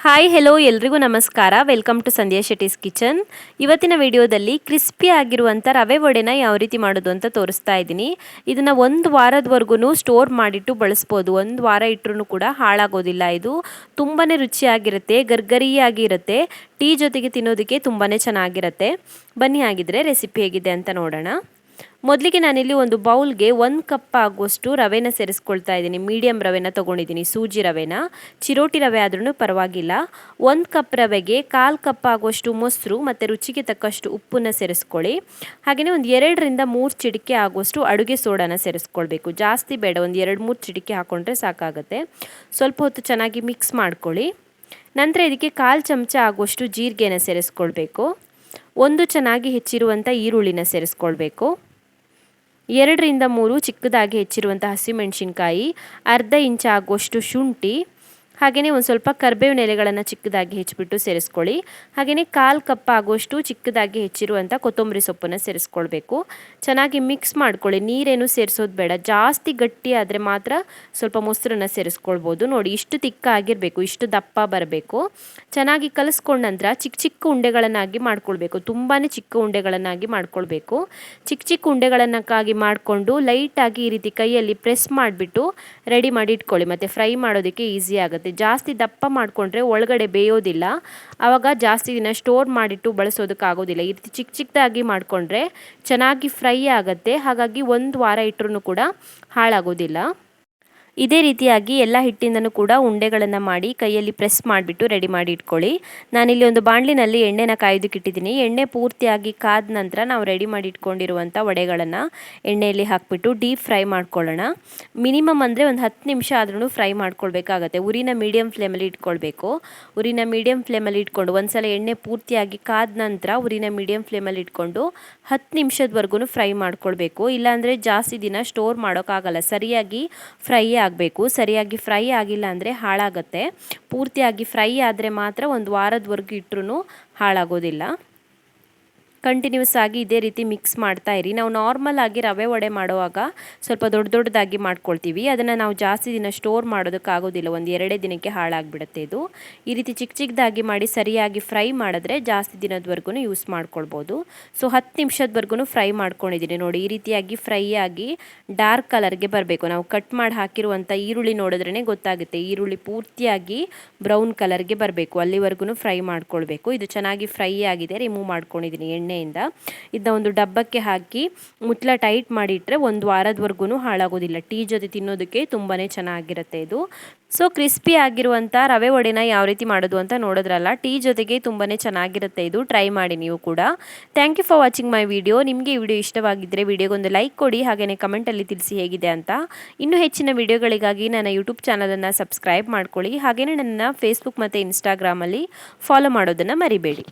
Hi hello ಎಲ್ರಿಗೂ ನಮಸ್ಕಾರ. Welcome to Sandhya Shetty's kitchen. ಇವತ್ತಿನ ವಿಡಿಯೋದಲ್ಲಿ ಕ್ರಿಸ್ಪಿ ಆಗಿರುವಂಥ ರವೆ ವಡೆನ ಯಾವ ರೀತಿ ಮಾಡೋದು ಅಂತ ತೋರಿಸ್ತಾ ಇದ್ದೀನಿ. ಇದನ್ನು ಒಂದು ವಾರದವರೆಗೂ ಸ್ಟೋರ್ ಮಾಡಿಟ್ಟು ಬಳಸ್ಬೋದು. ಒಂದು ವಾರ ಇಟ್ಟರೂ ಕೂಡ ಹಾಳಾಗೋದಿಲ್ಲ. ಇದು ತುಂಬಾ ರುಚಿಯಾಗಿರುತ್ತೆ, ಗರ್ಗರಿಯಾಗಿ ಇರುತ್ತೆ. ಟೀ ಜೊತೆಗೆ ತಿನ್ನೋದಕ್ಕೆ ತುಂಬಾ ಚೆನ್ನಾಗಿರುತ್ತೆ. ಬನ್ನಿ ಹಾಗಿದ್ರೆ ರೆಸಿಪಿ ಹೇಗಿದೆ ಅಂತ ನೋಡೋಣ. ಮೊದಲಿಗೆ ನಾನಿಲ್ಲಿ ಒಂದು ಬೌಲ್ಗೆ 1 ಕಪ್ ಆಗುವಷ್ಟು ರವೆನ ಸೇರಿಸ್ಕೊಳ್ತಾ ಇದ್ದೀನಿ. ಮೀಡಿಯಮ್ ರವೆನ ತೊಗೊಂಡಿದ್ದೀನಿ, ಸೂಜಿ ರವೆನ. ಚಿರೋಟಿ ರವೆ ಆದ್ರೂ ಪರವಾಗಿಲ್ಲ. 1 ಕಪ್ ರವೆಗೆ 1/4 ಕಪ್ ಆಗುವಷ್ಟು ಮೊಸರು ಮತ್ತು ರುಚಿಗೆ ತಕ್ಕಷ್ಟು ಉಪ್ಪನ್ನು ಸೇರಿಸ್ಕೊಳ್ಳಿ. ಹಾಗೆಯೇ ಒಂದು 2ರಿಂದ 3 ಚಿಟಿಕೆ ಆಗುವಷ್ಟು ಅಡುಗೆ ಸೋಡಾನ ಸೇರಿಸ್ಕೊಳ್ಬೇಕು. ಜಾಸ್ತಿ ಬೇಡ, ಒಂದು 2-3 ಚಿಟಿಕೆ ಹಾಕ್ಕೊಂಡ್ರೆ ಸಾಕಾಗುತ್ತೆ. ಸ್ವಲ್ಪ ಹೊತ್ತು ಚೆನ್ನಾಗಿ ಮಿಕ್ಸ್ ಮಾಡ್ಕೊಳ್ಳಿ. ನಂತರ ಇದಕ್ಕೆ 1/4 ಚಮಚ ಆಗುವಷ್ಟು ಜೀರಿಗೆನ ಸೇರಿಸ್ಕೊಳ್ಬೇಕು. ಒಂದು ಚೆನ್ನಾಗಿ ಹೆಚ್ಚಿರುವಂಥ ಈರುಳ್ಳಿನ ಸೇರಿಸ್ಕೊಳ್ಬೇಕು. 2ರಿಂದ 3 ಚಿಕ್ಕದಾಗಿ ಹೆಚ್ಚಿರುವಂಥ ಹಸಿಮೆಣಸಿನ್ಕಾಯಿ, ಅರ್ಧ ಇಂಚ್ ಆಗುವಷ್ಟು ಶುಂಠಿ, ಹಾಗೆಯೇ ಒಂದು ಸ್ವಲ್ಪ ಕರಿಬೇವಿನ ಎಲೆಗಳನ್ನು ಚಿಕ್ಕದಾಗಿ ಹೆಚ್ಚಿಬಿಟ್ಟು ಸೇರಿಸ್ಕೊಳ್ಳಿ. ಹಾಗೆಯೇ 1/4 ಕಪ್ ಆಗುವಷ್ಟು ಚಿಕ್ಕದಾಗಿ ಹೆಚ್ಚಿರುವಂಥ ಕೊತ್ತಂಬರಿ ಸೊಪ್ಪನ್ನು ಸೇರಿಸ್ಕೊಳ್ಬೇಕು. ಚೆನ್ನಾಗಿ ಮಿಕ್ಸ್ ಮಾಡ್ಕೊಳ್ಳಿ. ನೀರೇನು ಸೇರಿಸೋದು ಬೇಡ. ಜಾಸ್ತಿ ಗಟ್ಟಿ ಆದರೆ ಮಾತ್ರ ಸ್ವಲ್ಪ ಮೊಸರನ್ನು ಸೇರಿಸ್ಕೊಳ್ಬೋದು. ನೋಡಿ, ಇಷ್ಟು ತಿಕ್ಕಾಗಿರಬೇಕು, ಇಷ್ಟು ದಪ್ಪ ಬರಬೇಕು. ಚೆನ್ನಾಗಿ ಕಲಿಸ್ಕೊಂಡ ನಂತರ ಚಿಕ್ಕ ಚಿಕ್ಕ ಉಂಡೆಗಳನ್ನಾಗಿ ಮಾಡ್ಕೊಳ್ಬೇಕು. ತುಂಬಾ ಚಿಕ್ಕ ಉಂಡೆಗಳನ್ನಾಗಿ ಮಾಡ್ಕೊಳ್ಬೇಕು. ಚಿಕ್ಕ ಚಿಕ್ಕ ಉಂಡೆಗಳನ್ನಾಗಿ ಮಾಡಿಕೊಂಡು ಲೈಟಾಗಿ ಈ ರೀತಿ ಕೈಯಲ್ಲಿ ಪ್ರೆಸ್ ಮಾಡಿಬಿಟ್ಟು ರೆಡಿ ಮಾಡಿ ಇಟ್ಕೊಳ್ಳಿ. ಮತ್ತು ಫ್ರೈ ಮಾಡೋದಕ್ಕೆ ಈಸಿ ಆಗುತ್ತೆ. ಜಾಸ್ತಿ ದಪ್ಪ ಮಾಡಿಕೊಂಡ್ರೆ ಒಳಗಡೆ ಬೇಯೋದಿಲ್ಲ. ಆವಾಗ ಜಾಸ್ತಿ ದಿನ ಸ್ಟೋರ್ ಮಾಡಿಟ್ಟು ಬಳಸೋದಕ್ಕಾಗೋದಿಲ್ಲ. ಈ ರೀತಿ ಚಿಕ್ಕ ಚಿಕ್ಕದಾಗಿ ಮಾಡಿಕೊಂಡ್ರೆ ಚೆನ್ನಾಗಿ ಫ್ರೈ ಆಗುತ್ತೆ. ಹಾಗಾಗಿ ಒಂದು ವಾರ ಇಟ್ಟರೂ ಕೂಡ ಹಾಳಾಗೋದಿಲ್ಲ. ಇದೇ ರೀತಿಯಾಗಿ ಎಲ್ಲ ಹಿಟ್ಟಿಂದನೂ ಕೂಡ ಉಂಡೆಗಳನ್ನು ಮಾಡಿ ಕೈಯಲ್ಲಿ ಪ್ರೆಸ್ ಮಾಡಿಬಿಟ್ಟು ರೆಡಿ ಮಾಡಿ ಇಟ್ಕೊಳ್ಳಿ. ನಾನಿಲ್ಲಿ ಒಂದು ಬಾಣಲಿನಲ್ಲಿ ಎಣ್ಣೆನ ಕಾಯೋದಕ್ಕೆ ಇಟ್ಟಿದ್ದೀನಿ. ಎಣ್ಣೆ ಪೂರ್ತಿಯಾಗಿ ಕಾದ ನಂತರ ನಾವು ರೆಡಿ ಮಾಡಿ ಇಟ್ಕೊಂಡಿರುವಂಥ ವಡೆಗಳನ್ನು ಎಣ್ಣೆಯಲ್ಲಿ ಹಾಕಿಬಿಟ್ಟು ಡೀಪ್ ಫ್ರೈ ಮಾಡ್ಕೊಳ್ಳೋಣ. ಮಿನಿಮಮ್ ಅಂದರೆ ಒಂದು 10 ನಿಮಿಷ ಆದ್ರೂ ಫ್ರೈ ಮಾಡ್ಕೊಳ್ಬೇಕಾಗತ್ತೆ. ಉರಿನ ಮೀಡಿಯಮ್ ಫ್ಲೇಮಲ್ಲಿ ಇಟ್ಕೊಳ್ಬೇಕು. ಉರಿನ ಮೀಡಿಯಮ್ ಫ್ಲೇಮಲ್ಲಿ ಇಟ್ಕೊಂಡು ಒಂದ್ಸಲ ಎಣ್ಣೆ ಪೂರ್ತಿಯಾಗಿ ಕಾದ ನಂತರ ಉರಿನ ಮೀಡಿಯಮ್ ಫ್ಲೇಮಲ್ಲಿ ಇಟ್ಕೊಂಡು 10 ನಿಮಿಷದವರೆಗೂ ಫ್ರೈ ಮಾಡ್ಕೊಳ್ಬೇಕು. ಇಲ್ಲಾಂದರೆ ಜಾಸ್ತಿ ದಿನ ಸ್ಟೋರ್ ಮಾಡೋಕ್ಕಾಗಲ್ಲ. ಸರಿಯಾಗಿ ಫ್ರೈ ಆಗಬೇಕು. ಸರಿಯಾಗಿ ಫ್ರೈ ಆಗಿಲ್ಲ ಅಂದರೆ ಹಾಳಾಗುತ್ತೆ. ಪೂರ್ತಿಯಾಗಿ ಫ್ರೈ ಆದರೆ ಮಾತ್ರ ಒಂದು ವಾರದವರೆಗೂ ಇಟ್ಟರೂ ಹಾಳಾಗೋದಿಲ್ಲ. ಕಂಟಿನ್ಯೂಸ್ ಆಗಿ ಇದೇ ರೀತಿ ಮಿಕ್ಸ್ ಮಾಡ್ತಾ ಇರಿ. ನಾವು ನಾರ್ಮಲ್ ಆಗಿ ರವೆ ವಡೆ ಮಾಡುವಾಗ ಸ್ವಲ್ಪ ದೊಡ್ಡ ದೊಡ್ಡದಾಗಿ ಮಾಡ್ಕೊಳ್ತೀವಿ. ಅದನ್ನು ನಾವು ಜಾಸ್ತಿ ದಿನ ಸ್ಟೋರ್ ಮಾಡೋದಕ್ಕಾಗೋದಿಲ್ಲ. ಒಂದು 2 ದಿನಕ್ಕೆ ಹಾಳಾಗಿಬಿಡುತ್ತೆ ಇದು. ಈ ರೀತಿ ಚಿಕ್ಕ ಚಿಕ್ಕದಾಗಿ ಮಾಡಿ ಸರಿಯಾಗಿ ಫ್ರೈ ಮಾಡಿದ್ರೆ ಜಾಸ್ತಿ ದಿನದವರೆಗೂ ಯೂಸ್ ಮಾಡ್ಕೊಳ್ಬೋದು. ಸೊ 10 ನಿಮಿಷದವರೆಗೂ ಫ್ರೈ ಮಾಡ್ಕೊಂಡಿದ್ದೀನಿ. ನೋಡಿ, ಈ ರೀತಿಯಾಗಿ ಫ್ರೈ ಆಗಿ ಡಾರ್ಕ್ ಕಲರ್ಗೆ ಬರಬೇಕು. ನಾವು ಕಟ್ ಮಾಡಿ ಹಾಕಿರುವಂಥ ಈರುಳ್ಳಿ ನೋಡಿದ್ರೇ ಗೊತ್ತಾಗುತ್ತೆ. ಈರುಳ್ಳಿ ಪೂರ್ತಿಯಾಗಿ ಬ್ರೌನ್ ಕಲರ್ಗೆ ಬರಬೇಕು. ಅಲ್ಲಿವರೆಗೂ ಫ್ರೈ ಮಾಡ್ಕೊಳ್ಬೇಕು. ಇದು ಚೆನ್ನಾಗಿ ಫ್ರೈ ಆಗಿದೆ. ರಿಮೂವ್ ಮಾಡ್ಕೊಂಡಿದ್ದೀನಿ ಎಣ್ಣೆಯಿಂದ. ಇದನ್ನ ಒಂದು ಡಬ್ಬಕ್ಕೆ ಹಾಕಿ ಮುಚ್ಚಳ ಟೈಟ್ ಮಾಡಿಟ್ರೆ ಒಂದು ವಾರದವರೆಗೂ ಹಾಳಾಗೋದಿಲ್ಲ. ಟೀ ಜೊತೆ ತಿನ್ನೋದಕ್ಕೆ ತುಂಬಾ ಚೆನ್ನಾಗಿರುತ್ತೆ ಇದು. ಸೊ ಕ್ರಿಸ್ಪಿ ಆಗಿರುವಂಥ ರವೆ ವಡೆನ ಯಾವ ರೀತಿ ಮಾಡೋದು ಅಂತ ನೋಡಿದ್ರಲ್ಲ. ಟೀ ಜೊತೆಗೆ ತುಂಬಾ ಚೆನ್ನಾಗಿರುತ್ತೆ ಇದು. ಟ್ರೈ ಮಾಡಿ ನೀವು ಕೂಡ. Thank you for watching my video. ನಿಮಗೆ ಈ ವಿಡಿಯೋ ಇಷ್ಟವಾಗಿದ್ದರೆ ವಿಡಿಯೋಗೊಂದು ಲೈಕ್ ಕೊಡಿ. ಹಾಗೆಯೇ ಕಮೆಂಟಲ್ಲಿ ತಿಳಿಸಿ ಹೇಗಿದೆ ಅಂತ. ಇನ್ನೂ ಹೆಚ್ಚಿನ ವಿಡಿಯೋಗಳಿಗಾಗಿ ನನ್ನ ಯೂಟ್ಯೂಬ್ ಚಾನಲನ್ನು ಸಬ್ಸ್ಕ್ರೈಬ್ ಮಾಡ್ಕೊಳ್ಳಿ. ಹಾಗೆಯೇ ನನ್ನ ಫೇಸ್ಬುಕ್ ಮತ್ತು ಇನ್ಸ್ಟಾಗ್ರಾಮಲ್ಲಿ ಫಾಲೋ ಮಾಡೋದನ್ನು ಮರಿಬೇಡಿ.